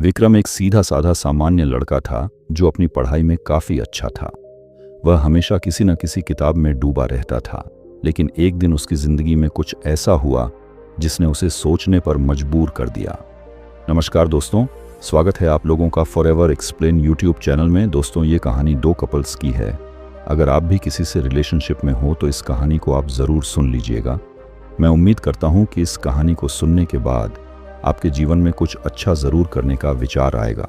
विक्रम एक सीधा साधा सामान्य लड़का था जो अपनी पढ़ाई में काफ़ी अच्छा था। वह हमेशा किसी न किसी किताब में डूबा रहता था, लेकिन एक दिन उसकी ज़िंदगी में कुछ ऐसा हुआ जिसने उसे सोचने पर मजबूर कर दिया। नमस्कार दोस्तों, स्वागत है आप लोगों का फॉरएवर एक्सप्लेन यूट्यूब चैनल में। दोस्तों, ये कहानी दो कपल्स की है। अगर आप भी किसी से रिलेशनशिप में हो तो इस कहानी को आप ज़रूर सुन लीजिएगा। मैं उम्मीद करता हूँ कि इस कहानी को सुनने के बाद आपके जीवन में कुछ अच्छा ज़रूर करने का विचार आएगा।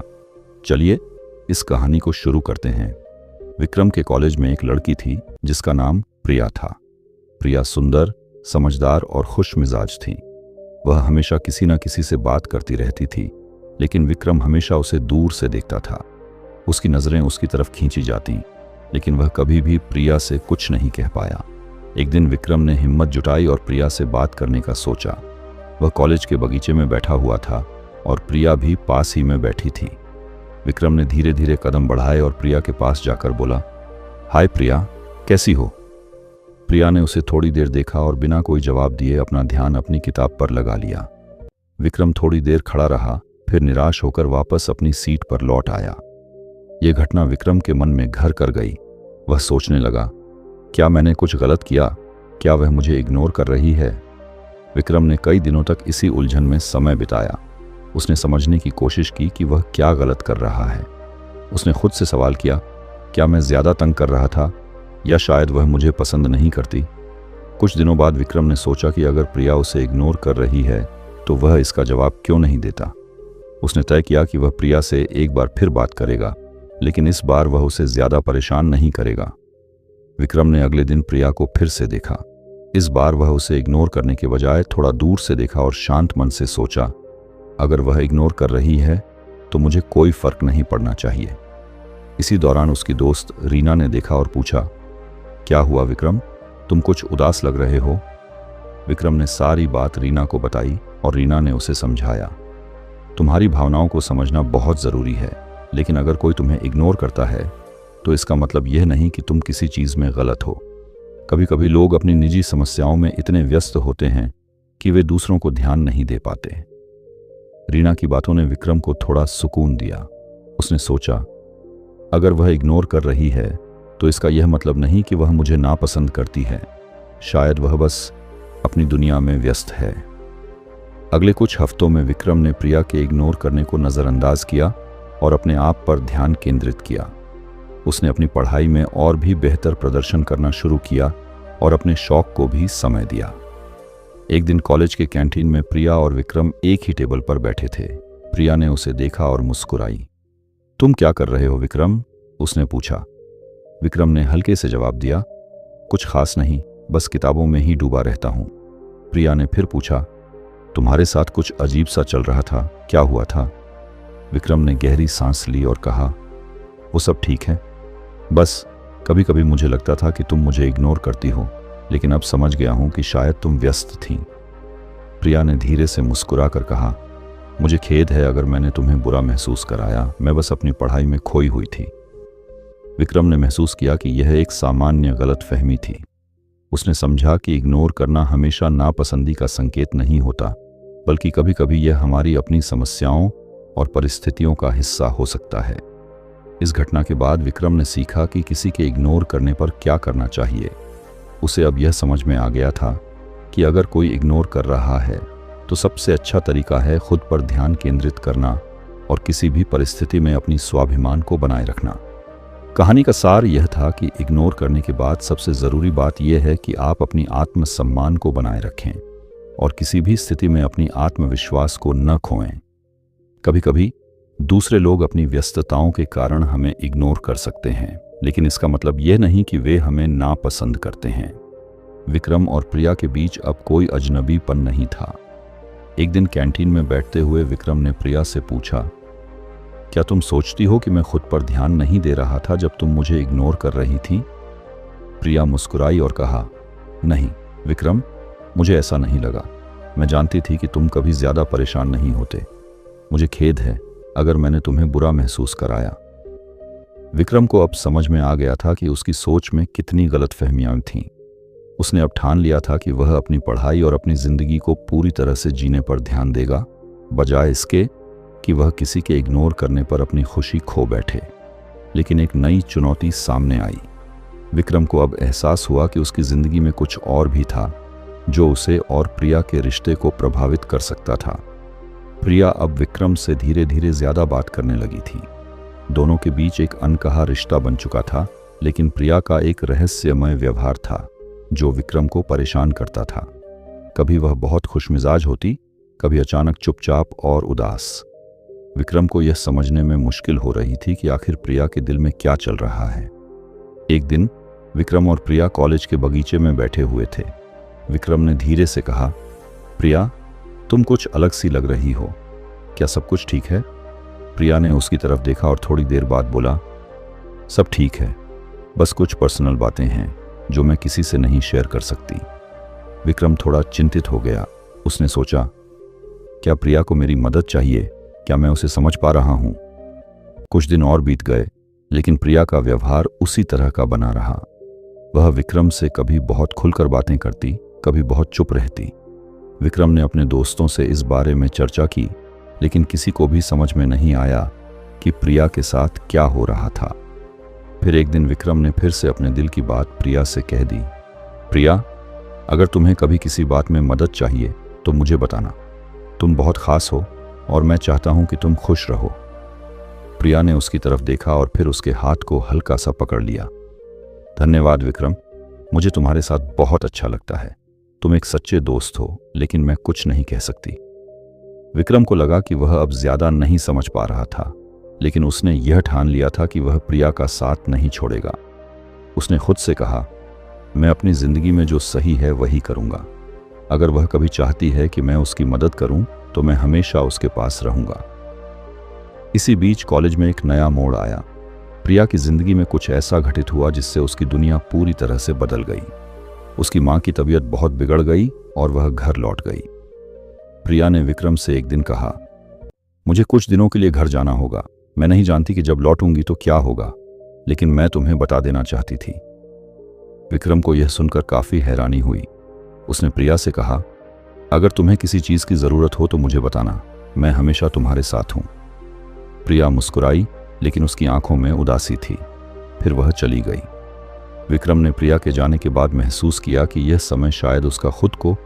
चलिए इस कहानी को शुरू करते हैं। विक्रम के कॉलेज में एक लड़की थी जिसका नाम प्रिया था। प्रिया सुंदर, समझदार और खुश मिजाज थी। वह हमेशा किसी न किसी से बात करती रहती थी, लेकिन विक्रम हमेशा उसे दूर से देखता था। उसकी नज़रें उसकी तरफ खींची जातीं, लेकिन वह कभी भी प्रिया से कुछ नहीं कह पाया। एक दिन विक्रम ने हिम्मत जुटाई और प्रिया से बात करने का सोचा। वह कॉलेज के बगीचे में बैठा हुआ था और प्रिया भी पास ही में बैठी थी। विक्रम ने धीरे धीरे कदम बढ़ाए और प्रिया के पास जाकर बोला, हाय प्रिया, कैसी हो? प्रिया ने उसे थोड़ी देर देखा और बिना कोई जवाब दिए अपना ध्यान अपनी किताब पर लगा लिया। विक्रम थोड़ी देर खड़ा रहा, फिर निराश होकर वापस अपनी सीट पर लौट आया। यह घटना विक्रम के मन में घर कर गई। वह सोचने लगा, क्या मैंने कुछ गलत किया? क्या वह मुझे इग्नोर कर रही है? विक्रम ने कई दिनों तक इसी उलझन में समय बिताया। उसने समझने की कोशिश की कि वह क्या गलत कर रहा है। उसने खुद से सवाल किया, क्या मैं ज़्यादा तंग कर रहा था, या शायद वह मुझे पसंद नहीं करती? कुछ दिनों बाद विक्रम ने सोचा कि अगर प्रिया उसे इग्नोर कर रही है तो वह इसका जवाब क्यों नहीं देता। उसने तय किया कि वह प्रिया से एक बार फिर बात करेगा, लेकिन इस बार वह उसे ज़्यादा परेशान नहीं करेगा। विक्रम ने अगले दिन प्रिया को फिर से देखा। इस बार वह उसे इग्नोर करने के बजाय थोड़ा दूर से देखा और शांत मन से सोचा, अगर वह इग्नोर कर रही है तो मुझे कोई फर्क नहीं पड़ना चाहिए। इसी दौरान उसकी दोस्त रीना ने देखा और पूछा, क्या हुआ विक्रम, तुम कुछ उदास लग रहे हो? विक्रम ने सारी बात रीना को बताई और रीना ने उसे समझाया, तुम्हारी भावनाओं को समझना बहुत ज़रूरी है, लेकिन अगर कोई तुम्हें इग्नोर करता है तो इसका मतलब यह नहीं कि तुम किसी चीज़ में गलत हो। कभी कभी लोग अपनी निजी समस्याओं में इतने व्यस्त होते हैं कि वे दूसरों को ध्यान नहीं दे पाते। रीना की बातों ने विक्रम को थोड़ा सुकून दिया। उसने सोचा, अगर वह इग्नोर कर रही है तो इसका यह मतलब नहीं कि वह मुझे नापसंद करती है। शायद वह बस अपनी दुनिया में व्यस्त है। अगले कुछ हफ्तों में विक्रम ने प्रिया के इग्नोर करने को नज़रअंदाज किया और अपने आप पर ध्यान केंद्रित किया। उसने अपनी पढ़ाई में और भी बेहतर प्रदर्शन करना शुरू किया और अपने शौक को भी समय दिया। एक दिन कॉलेज के कैंटीन में प्रिया और विक्रम एक ही टेबल पर बैठे थे। प्रिया ने उसे देखा और मुस्कुराई। तुम क्या कर रहे हो विक्रम? उसने पूछा। विक्रम ने हल्के से जवाब दिया, कुछ खास नहीं, बस किताबों में ही डूबा रहता हूँ। प्रिया ने फिर पूछा, तुम्हारे साथ कुछ अजीब सा चल रहा था, क्या हुआ था? विक्रम ने गहरी सांस ली और कहा, वो सब ठीक है, बस कभी कभी मुझे लगता था कि तुम मुझे इग्नोर करती हो, लेकिन अब समझ गया हूं कि शायद तुम व्यस्त थी। प्रिया ने धीरे से मुस्कुरा कर कहा, मुझे खेद है अगर मैंने तुम्हें बुरा महसूस कराया, मैं बस अपनी पढ़ाई में खोई हुई थी। विक्रम ने महसूस किया कि यह एक सामान्य गलतफहमी थी। उसने समझा कि इग्नोर करना हमेशा नापसंदी का संकेत नहीं होता, बल्कि कभी कभी यह हमारी अपनी समस्याओं और परिस्थितियों का हिस्सा हो सकता है। इस घटना के बाद विक्रम ने सीखा कि किसी के इग्नोर करने पर क्या करना चाहिए। उसे अब यह समझ में आ गया था कि अगर कोई इग्नोर कर रहा है तो सबसे अच्छा तरीका है खुद पर ध्यान केंद्रित करना और किसी भी परिस्थिति में अपनी स्वाभिमान को बनाए रखना। कहानी का सार यह था कि इग्नोर करने के बाद सबसे ज़रूरी बात यह है कि आप अपनी आत्मसम्मान को बनाए रखें और किसी भी स्थिति में अपनी आत्मविश्वास को न खोएं। कभी कभी दूसरे लोग अपनी व्यस्तताओं के कारण हमें इग्नोर कर सकते हैं, लेकिन इसका मतलब यह नहीं कि वे हमें नापसंद करते हैं। विक्रम और प्रिया के बीच अब कोई अजनबीपन नहीं था। एक दिन कैंटीन में बैठते हुए विक्रम ने प्रिया से पूछा, क्या तुम सोचती हो कि मैं खुद पर ध्यान नहीं दे रहा था जब तुम मुझे इग्नोर कर रही थी? प्रिया मुस्कुराई और कहा, नहीं विक्रम, मुझे ऐसा नहीं लगा। मैं जानती थी कि तुम कभी ज़्यादा परेशान नहीं होते। मुझे खेद है अगर मैंने तुम्हें बुरा महसूस कराया। विक्रम को अब समझ में आ गया था कि उसकी सोच में कितनी गलतफहमियां थीं। उसने अब ठान लिया था कि वह अपनी पढ़ाई और अपनी जिंदगी को पूरी तरह से जीने पर ध्यान देगा, बजाय इसके कि वह किसी के इग्नोर करने पर अपनी खुशी खो बैठे। लेकिन एक नई चुनौती सामने आई। विक्रम को अब एहसास हुआ कि उसकी जिंदगी में कुछ और भी था जो उसे और प्रिया के रिश्ते को प्रभावित कर सकता था। प्रिया अब विक्रम से धीरे धीरे ज्यादा बात करने लगी थी। दोनों के बीच एक अनकहा रिश्ता बन चुका था, लेकिन प्रिया का एक रहस्यमय व्यवहार था जो विक्रम को परेशान करता था। कभी वह बहुत खुशमिजाज होती, कभी अचानक चुपचाप और उदास। विक्रम को यह समझने में मुश्किल हो रही थी कि आखिर प्रिया के दिल में क्या चल रहा है। एक दिन विक्रम और प्रिया कॉलेज के बगीचे में बैठे हुए थे। विक्रम ने धीरे से कहा, प्रिया, तुम कुछ अलग सी लग रही हो, क्या सब कुछ ठीक है? प्रिया ने उसकी तरफ देखा और थोड़ी देर बाद बोला, सब ठीक है, बस कुछ पर्सनल बातें हैं जो मैं किसी से नहीं शेयर कर सकती। विक्रम थोड़ा चिंतित हो गया। उसने सोचा, क्या प्रिया को मेरी मदद चाहिए? क्या मैं उसे समझ पा रहा हूं? कुछ दिन और बीत गए, लेकिन प्रिया का व्यवहार उसी तरह का बना रहा। वह विक्रम से कभी बहुत खुलकर बातें करती, कभी बहुत चुप रहती। विक्रम ने अपने दोस्तों से इस बारे में चर्चा की, लेकिन किसी को भी समझ में नहीं आया कि प्रिया के साथ क्या हो रहा था। फिर एक दिन विक्रम ने फिर से अपने दिल की बात प्रिया से कह दी, प्रिया, अगर तुम्हें कभी किसी बात में मदद चाहिए तो मुझे बताना। तुम बहुत खास हो और मैं चाहता हूं कि तुम खुश रहो। प्रिया ने उसकी तरफ देखा और फिर उसके हाथ को हल्का सा पकड़ लिया। धन्यवाद विक्रम, मुझे तुम्हारे साथ बहुत अच्छा लगता है। तुम एक सच्चे दोस्त हो, लेकिन मैं कुछ नहीं कह सकती। विक्रम को लगा कि वह अब ज्यादा नहीं समझ पा रहा था, लेकिन उसने यह ठान लिया था कि वह प्रिया का साथ नहीं छोड़ेगा। उसने खुद से कहा, मैं अपनी जिंदगी में जो सही है वही करूंगा। अगर वह कभी चाहती है कि मैं उसकी मदद करूं तो मैं हमेशा उसके पास रहूंगा। इसी बीच कॉलेज में एक नया मोड़ आया। प्रिया की जिंदगी में कुछ ऐसा घटित हुआ जिससे उसकी दुनिया पूरी तरह से बदल गई। उसकी मां की तबीयत बहुत बिगड़ गई और वह घर लौट गई। प्रिया ने विक्रम से एक दिन कहा, मुझे कुछ दिनों के लिए घर जाना होगा। मैं नहीं जानती कि जब लौटूंगी तो क्या होगा, लेकिन मैं तुम्हें बता देना चाहती थी। विक्रम को यह सुनकर काफी हैरानी हुई। उसने प्रिया से कहा, अगर तुम्हें किसी चीज की जरूरत हो तो मुझे बताना, मैं हमेशा तुम्हारे साथ हूं। प्रिया मुस्कुराई, लेकिन उसकी आंखों में उदासी थी। फिर वह चली गई। विक्रम ने प्रिया के जाने के बाद महसूस किया कि यह समय शायद उसका खुद को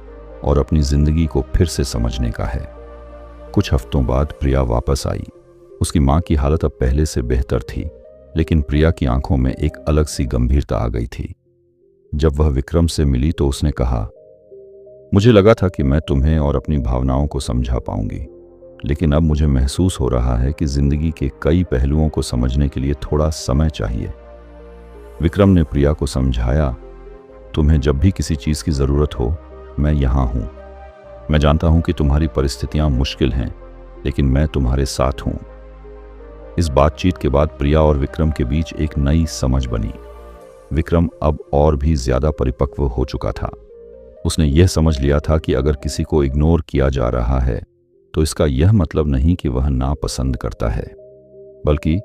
और अपनी जिंदगी को फिर से समझने का है। कुछ हफ्तों बाद प्रिया वापस आई। उसकी मां की हालत अब पहले से बेहतर थी, लेकिन प्रिया की आंखों में एक अलग सी गंभीरता आ गई थी। जब वह विक्रम से मिली तो उसने कहा, मुझे लगा था कि मैं तुम्हें और अपनी भावनाओं को समझा पाऊंगी, लेकिन अब मुझे महसूस हो रहा है कि जिंदगी के कई पहलुओं को समझने के लिए थोड़ा समय चाहिए। विक्रम ने प्रिया को समझाया, तुम्हें जब भी किसी चीज की जरूरत हो मैं यहां हूं। मैं जानता हूं कि तुम्हारी परिस्थितियां मुश्किल हैं, लेकिन मैं तुम्हारे साथ हूं। इस बातचीत के बाद प्रिया और विक्रम के बीच एक नई समझ बनी। विक्रम अब और भी ज्यादा परिपक्व हो चुका था। उसने यह समझ लिया था कि अगर किसी को इग्नोर किया जा रहा है तो इसका यह मतलब नहीं कि वह नापसंद करता है, बल्कि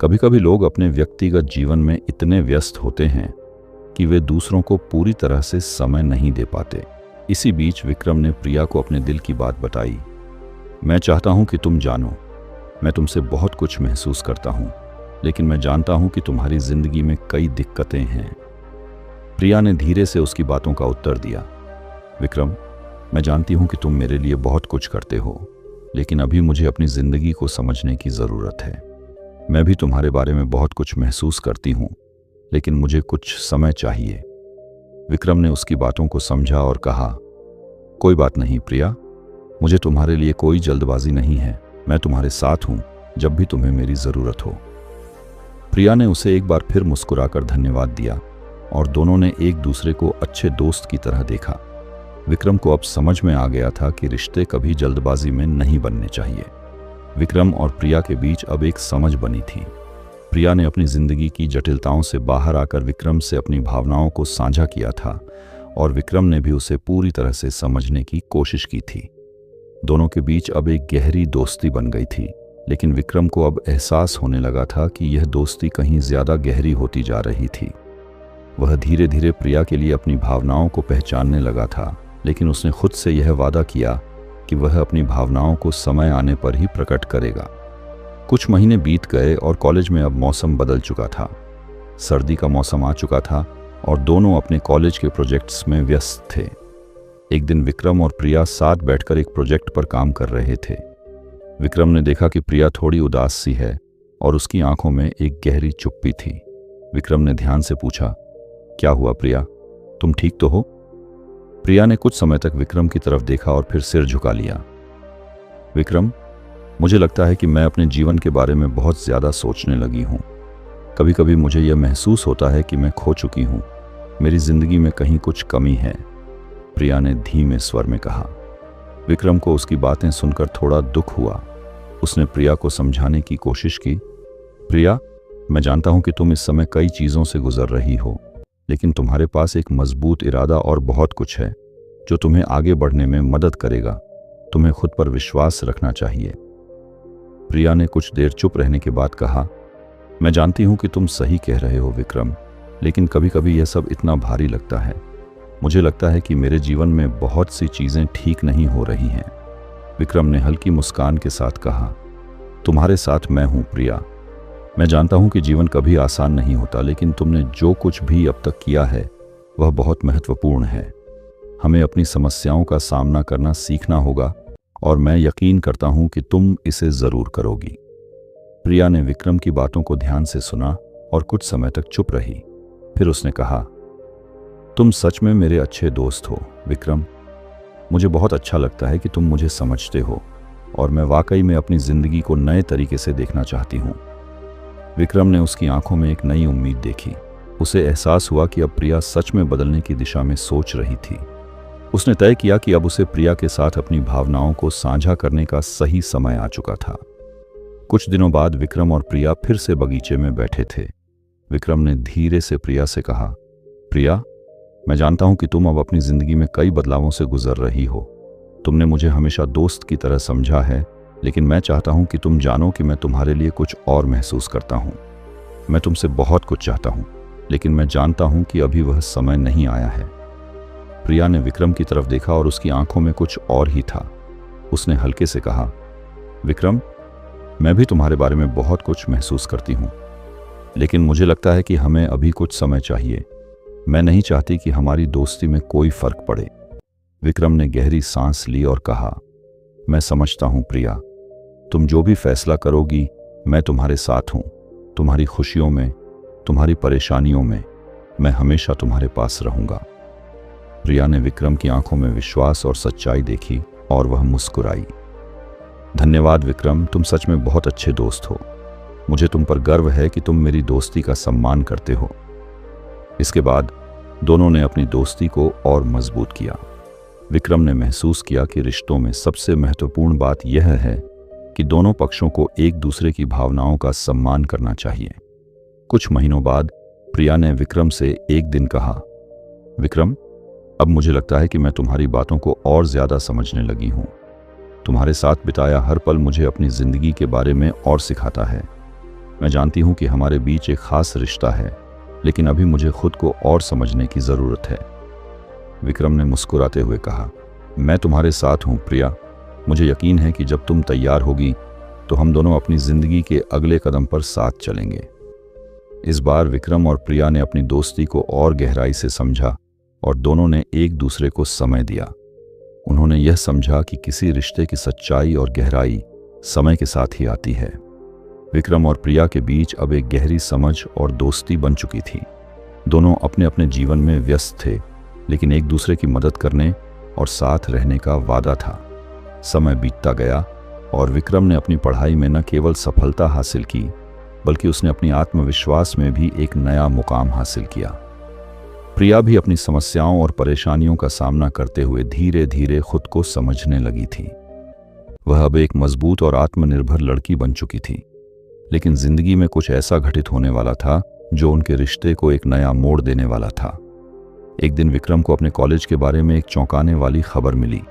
कभी कभी लोग अपने व्यक्तिगत जीवन में इतने व्यस्त होते हैं कि वे दूसरों को पूरी तरह से समय नहीं दे पाते। इसी बीच विक्रम ने प्रिया को अपने दिल की बात बताई। मैं चाहता हूं कि तुम जानो, मैं तुमसे बहुत कुछ महसूस करता हूं, लेकिन मैं जानता हूं कि तुम्हारी जिंदगी में कई दिक्कतें हैं। प्रिया ने धीरे से उसकी बातों का उत्तर दिया, विक्रम, मैं जानती हूं कि तुम मेरे लिए बहुत कुछ करते हो, लेकिन अभी मुझे अपनी जिंदगी को समझने की जरूरत है। मैं भी तुम्हारे बारे में बहुत कुछ महसूस करती हूं, लेकिन मुझे कुछ समय चाहिए। विक्रम ने उसकी बातों को समझा और कहा, कोई बात नहीं प्रिया, मुझे तुम्हारे लिए कोई जल्दबाजी नहीं है। मैं तुम्हारे साथ हूं जब भी तुम्हें मेरी जरूरत हो। प्रिया ने उसे एक बार फिर मुस्कुराकर धन्यवाद दिया और दोनों ने एक दूसरे को अच्छे दोस्त की तरह देखा। विक्रम को अब समझ में आ गया था कि रिश्ते कभी जल्दबाजी में नहीं बनने चाहिए। विक्रम और प्रिया के बीच अब एक समझ बनी थी। प्रिया ने अपनी जिंदगी की जटिलताओं से बाहर आकर विक्रम से अपनी भावनाओं को साझा किया था और विक्रम ने भी उसे पूरी तरह से समझने की कोशिश की थी। दोनों के बीच अब एक गहरी दोस्ती बन गई थी, लेकिन विक्रम को अब एहसास होने लगा था कि यह दोस्ती कहीं ज्यादा गहरी होती जा रही थी। वह धीरे धीरे प्रिया के लिए अपनी भावनाओं को पहचानने लगा था, लेकिन उसने खुद से यह वादा किया कि वह अपनी भावनाओं को समय आने पर ही प्रकट करेगा। कुछ महीने बीत गए और कॉलेज में अब मौसम बदल चुका था। सर्दी का मौसम आ चुका था और दोनों अपने कॉलेज के प्रोजेक्ट्स में व्यस्त थे। एक दिन विक्रम और प्रिया साथ बैठकर एक प्रोजेक्ट पर काम कर रहे थे। विक्रम ने देखा कि प्रिया थोड़ी उदास सी है और उसकी आंखों में एक गहरी चुप्पी थी। विक्रम ने ध्यान से पूछा, क्या हुआ प्रिया, तुम ठीक तो हो? प्रिया ने कुछ समय तक विक्रम की तरफ देखा और फिर सिर झुका लिया। विक्रम, मुझे लगता है कि मैं अपने जीवन के बारे में बहुत ज्यादा सोचने लगी हूं। कभी कभी मुझे यह महसूस होता है कि मैं खो चुकी हूं, मेरी जिंदगी में कहीं कुछ कमी है, प्रिया ने धीमे स्वर में कहा। विक्रम को उसकी बातें सुनकर थोड़ा दुख हुआ। उसने प्रिया को समझाने की कोशिश की। प्रिया, मैं जानता हूं कि तुम इस समय कई चीजों से गुजर रही हो, लेकिन तुम्हारे पास एक मजबूत इरादा और बहुत कुछ है जो तुम्हें आगे बढ़ने में मदद करेगा। तुम्हें खुद पर विश्वास रखना चाहिए। प्रिया ने कुछ देर चुप रहने के बाद कहा, मैं जानती हूं कि तुम सही कह रहे हो विक्रम, लेकिन कभी कभी यह सब इतना भारी लगता है। मुझे लगता है कि मेरे जीवन में बहुत सी चीजें ठीक नहीं हो रही हैं। विक्रम ने हल्की मुस्कान के साथ कहा, तुम्हारे साथ मैं हूं प्रिया। मैं जानता हूं कि जीवन कभी आसान नहीं होता, लेकिन तुमने जो कुछ भी अब तक किया है वह बहुत महत्वपूर्ण है। हमें अपनी समस्याओं का सामना करना सीखना होगा और मैं यकीन करता हूं कि तुम इसे जरूर करोगी। प्रिया ने विक्रम की बातों को ध्यान से सुना और कुछ समय तक चुप रही। फिर उसने कहा, तुम सच में मेरे अच्छे दोस्त हो विक्रम। मुझे बहुत अच्छा लगता है कि तुम मुझे समझते हो और मैं वाकई में अपनी जिंदगी को नए तरीके से देखना चाहती हूँ। विक्रम ने उसकी आंखों में एक नई उम्मीद देखी। उसे एहसास हुआ कि अब प्रिया सच में बदलने की दिशा में सोच रही थी। उसने तय किया कि अब उसे प्रिया के साथ अपनी भावनाओं को साझा करने का सही समय आ चुका था। कुछ दिनों बाद विक्रम और प्रिया फिर से बगीचे में बैठे थे। विक्रम ने धीरे से प्रिया से कहा, प्रिया, मैं जानता हूं कि तुम अब अपनी जिंदगी में कई बदलावों से गुजर रही हो। तुमने मुझे हमेशा दोस्त की तरह समझा है, लेकिन मैं चाहता हूं कि तुम जानो कि मैं तुम्हारे लिए कुछ और महसूस करता हूं। मैं तुमसे बहुत कुछ चाहता हूं, लेकिन मैं जानता हूं कि अभी वह समय नहीं आया है। प्रिया ने विक्रम की तरफ देखा और उसकी आंखों में कुछ और ही था। उसने हल्के से कहा, विक्रम, मैं भी तुम्हारे बारे में बहुत कुछ महसूस करती हूं, लेकिन मुझे लगता है कि हमें अभी कुछ समय चाहिए। मैं नहीं चाहती कि हमारी दोस्ती में कोई फर्क पड़े। विक्रम ने गहरी सांस ली और कहा, मैं समझता हूं प्रिया, तुम जो भी फैसला करोगी मैं तुम्हारे साथ हूं। तुम्हारी खुशियों में, तुम्हारी परेशानियों में मैं हमेशा तुम्हारे पास रहूंगा। प्रिया ने विक्रम की आंखों में विश्वास और सच्चाई देखी और वह मुस्कुराई। धन्यवाद विक्रम, तुम सच में बहुत अच्छे दोस्त हो। मुझे तुम पर गर्व है कि तुम मेरी दोस्ती का सम्मान करते हो। इसके बाद दोनों ने अपनी दोस्ती को और मजबूत किया। विक्रम ने महसूस किया कि रिश्तों में सबसे महत्वपूर्ण बात यह है कि दोनों पक्षों को एक दूसरे की भावनाओं का सम्मान करना चाहिए। कुछ महीनों बाद प्रिया ने विक्रम से एक दिन कहा, विक्रम, अब मुझे लगता है कि मैं तुम्हारी बातों को और ज्यादा समझने लगी हूं। तुम्हारे साथ बिताया हर पल मुझे अपनी जिंदगी के बारे में और सिखाता है। मैं जानती हूं कि हमारे बीच एक खास रिश्ता है, लेकिन अभी मुझे खुद को और समझने की जरूरत है। विक्रम ने मुस्कुराते हुए कहा, मैं तुम्हारे साथ हूं प्रिया। मुझे यकीन है कि जब तुम तैयार होगी तो हम दोनों अपनी जिंदगी के अगले कदम पर साथ चलेंगे। इस बार विक्रम और प्रिया ने अपनी दोस्ती को और गहराई से समझा और दोनों ने एक दूसरे को समय दिया। उन्होंने यह समझा कि किसी रिश्ते की सच्चाई और गहराई समय के साथ ही आती है। विक्रम और प्रिया के बीच अब एक गहरी समझ और दोस्ती बन चुकी थी। दोनों अपने अपने जीवन में व्यस्त थे, लेकिन एक दूसरे की मदद करने और साथ रहने का वादा था। समय बीतता गया और विक्रम ने अपनी पढ़ाई में न केवल सफलता हासिल की, बल्कि उसने अपनी आत्मविश्वास में भी एक नया मुकाम हासिल किया। प्रिया भी अपनी समस्याओं और परेशानियों का सामना करते हुए धीरे धीरे खुद को समझने लगी थी। वह अब एक मजबूत और आत्मनिर्भर लड़की बन चुकी थी, लेकिन जिंदगी में कुछ ऐसा घटित होने वाला था जो उनके रिश्ते को एक नया मोड़ देने वाला था। एक दिन विक्रम को अपने कॉलेज के बारे में एक चौंकाने वाली खबर मिली।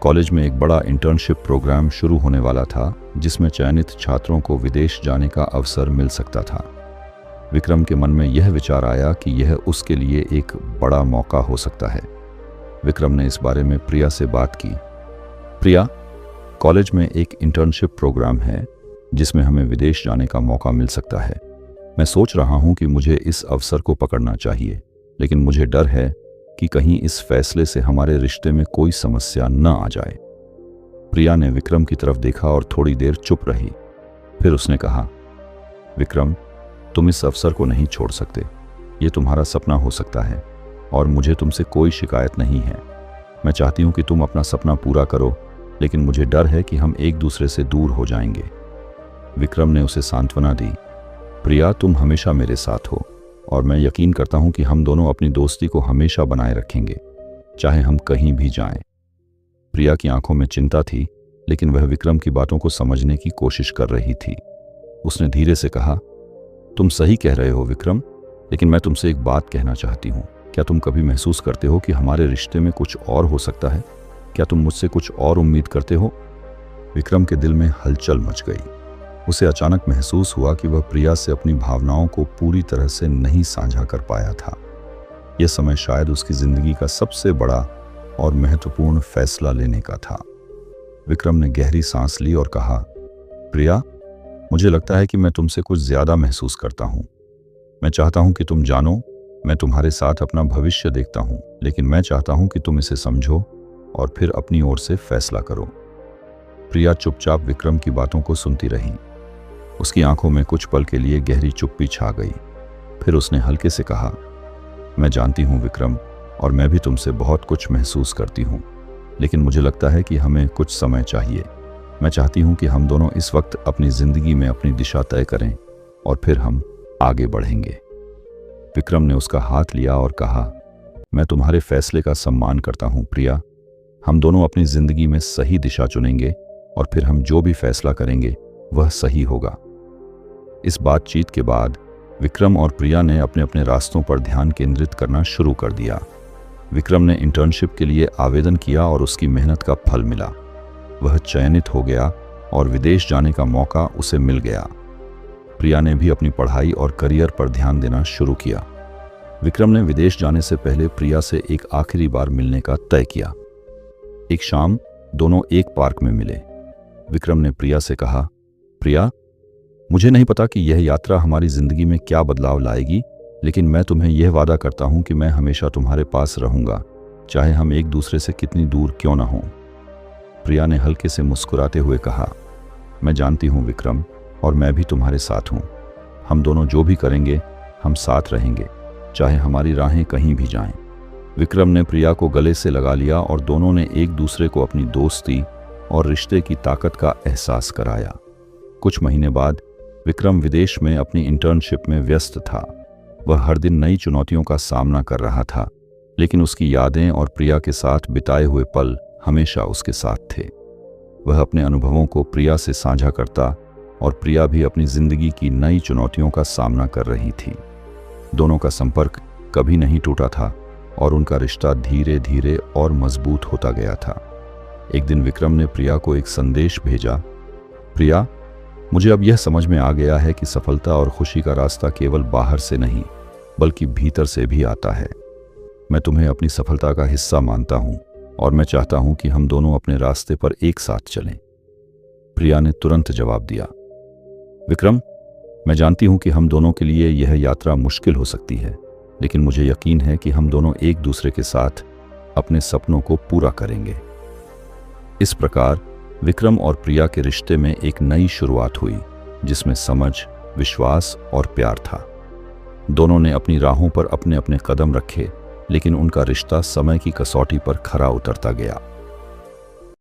कॉलेज में एक बड़ा इंटर्नशिप प्रोग्राम शुरू होने वाला था, जिसमें चयनित छात्रों को विदेश जाने का अवसर मिल सकता था। विक्रम के मन में यह विचार आया कि यह उसके लिए एक बड़ा मौका हो सकता है। विक्रम ने इस बारे में प्रिया से बात की। प्रिया, कॉलेज में एक इंटर्नशिप प्रोग्राम है जिसमें हमें विदेश जाने का मौका मिल सकता है। मैं सोच रहा हूं कि मुझे इस अवसर को पकड़ना चाहिए, लेकिन मुझे डर है कि कहीं इस फैसले से हमारे रिश्ते में कोई समस्या न आ जाए। प्रिया ने विक्रम की तरफ देखा और थोड़ी देर चुप रही। फिर उसने कहा, विक्रम, तुम इस अवसर को नहीं छोड़ सकते। ये तुम्हारा सपना हो सकता है और मुझे तुमसे कोई शिकायत नहीं है। मैं चाहती हूं कि तुम अपना सपना पूरा करो, लेकिन मुझे डर है कि हम एक दूसरे से दूर हो जाएंगे। विक्रम ने उसे सांत्वना दी। प्रिया, तुम हमेशा मेरे साथ हो और मैं यकीन करता हूं कि हम दोनों अपनी दोस्ती को हमेशा बनाए रखेंगे, चाहे हम कहीं भी जाएं। प्रिया की आंखों में चिंता थी, लेकिन वह विक्रम की बातों को समझने की कोशिश कर रही थी। उसने धीरे से कहा, तुम सही कह रहे हो विक्रम, लेकिन मैं तुमसे एक बात कहना चाहती हूँ। क्या तुम कभी महसूस करते हो कि हमारे रिश्ते में कुछ और हो सकता है? क्या तुम मुझसे कुछ और उम्मीद करते हो? विक्रम के दिल में हलचल मच गई। उसे अचानक महसूस हुआ कि वह प्रिया से अपनी भावनाओं को पूरी तरह से नहीं साझा कर पाया था। यह समय शायद उसकी जिंदगी का सबसे बड़ा और महत्वपूर्ण फैसला लेने का था। विक्रम ने गहरी सांस ली और कहा, प्रिया, मुझे लगता है कि मैं तुमसे कुछ ज्यादा महसूस करता हूं। मैं चाहता हूं कि तुम जानो, मैं तुम्हारे साथ अपना भविष्य देखता हूं, लेकिन मैं चाहता हूं कि तुम इसे समझो और फिर अपनी ओर से फैसला करो। प्रिया चुपचाप विक्रम की बातों को सुनती रही। उसकी आंखों में कुछ पल के लिए गहरी चुप्पी छा गई। फिर उसने हल्के से कहा, मैं जानती हूं विक्रम, और मैं भी तुमसे बहुत कुछ महसूस करती हूं, लेकिन मुझे लगता है कि हमें कुछ समय चाहिए। मैं चाहती हूं कि हम दोनों इस वक्त अपनी जिंदगी में अपनी दिशा तय करें और फिर हम आगे बढ़ेंगे। विक्रम ने उसका हाथ लिया और कहा, मैं तुम्हारे फैसले का सम्मान करता हूं प्रिया। हम दोनों अपनी जिंदगी में सही दिशा चुनेंगे और फिर हम जो भी फैसला करेंगे वह सही होगा। इस बातचीत के बाद विक्रम और प्रिया ने अपने अपने रास्तों पर ध्यान केंद्रित करना शुरू कर दिया। विक्रम ने इंटर्नशिप के लिए आवेदन किया और उसकी मेहनत का फल मिला। वह चयनित हो गया और विदेश जाने का मौका उसे मिल गया। प्रिया ने भी अपनी पढ़ाई और करियर पर ध्यान देना शुरू किया। विक्रम ने विदेश जाने से पहले प्रिया से एक आखिरी बार मिलने का तय किया। एक शाम दोनों एक पार्क में मिले। विक्रम ने प्रिया से कहा, प्रिया, मुझे नहीं पता कि यह यात्रा हमारी जिंदगी में क्या बदलाव लाएगी, लेकिन मैं तुम्हें यह वादा करता हूं कि मैं हमेशा तुम्हारे पास रहूंगा, चाहे हम एक दूसरे से कितनी दूर क्यों ना हों। प्रिया ने हल्के से मुस्कुराते हुए कहा, मैं जानती हूं विक्रम, और मैं भी तुम्हारे साथ हूं। हम दोनों जो भी करेंगे हम साथ रहेंगे, चाहे हमारी राहें कहीं भी जाएं। विक्रम ने प्रिया को गले से लगा लिया और दोनों ने एक दूसरे को अपनी दोस्ती और रिश्ते की ताकत का एहसास कराया। कुछ महीने बाद विक्रम विदेश में अपनी इंटर्नशिप में व्यस्त था। वह हर दिन नई चुनौतियों का सामना कर रहा था, लेकिन उसकी यादें और प्रिया के साथ बिताए हुए पल हमेशा उसके साथ थे। वह अपने अनुभवों को प्रिया से साझा करता और प्रिया भी अपनी जिंदगी की नई चुनौतियों का सामना कर रही थी। दोनों का संपर्क कभी नहीं टूटा था और उनका रिश्ता धीरे धीरे और मजबूत होता गया था। एक दिन विक्रम ने प्रिया को एक संदेश भेजा, प्रिया, मुझे अब यह समझ में आ गया है कि सफलता और खुशी का रास्ता केवल बाहर से नहीं बल्कि भीतर से भी आता है। मैं तुम्हें अपनी सफलता का हिस्सा मानता हूं और मैं चाहता हूं कि हम दोनों अपने रास्ते पर एक साथ चलें। प्रिया ने तुरंत जवाब दिया, विक्रम, मैं जानती हूं कि हम दोनों के लिए यह यात्रा मुश्किल हो सकती है, लेकिन मुझे यकीन है कि हम दोनों एक दूसरे के साथ अपने सपनों को पूरा करेंगे। इस प्रकार विक्रम और प्रिया के रिश्ते में एक नई शुरुआत हुई, जिसमें समझ, विश्वास और प्यार था। दोनों ने अपनी राहों पर अपने अपने कदम रखे, लेकिन उनका रिश्ता समय की कसौटी पर खरा उतरता गया।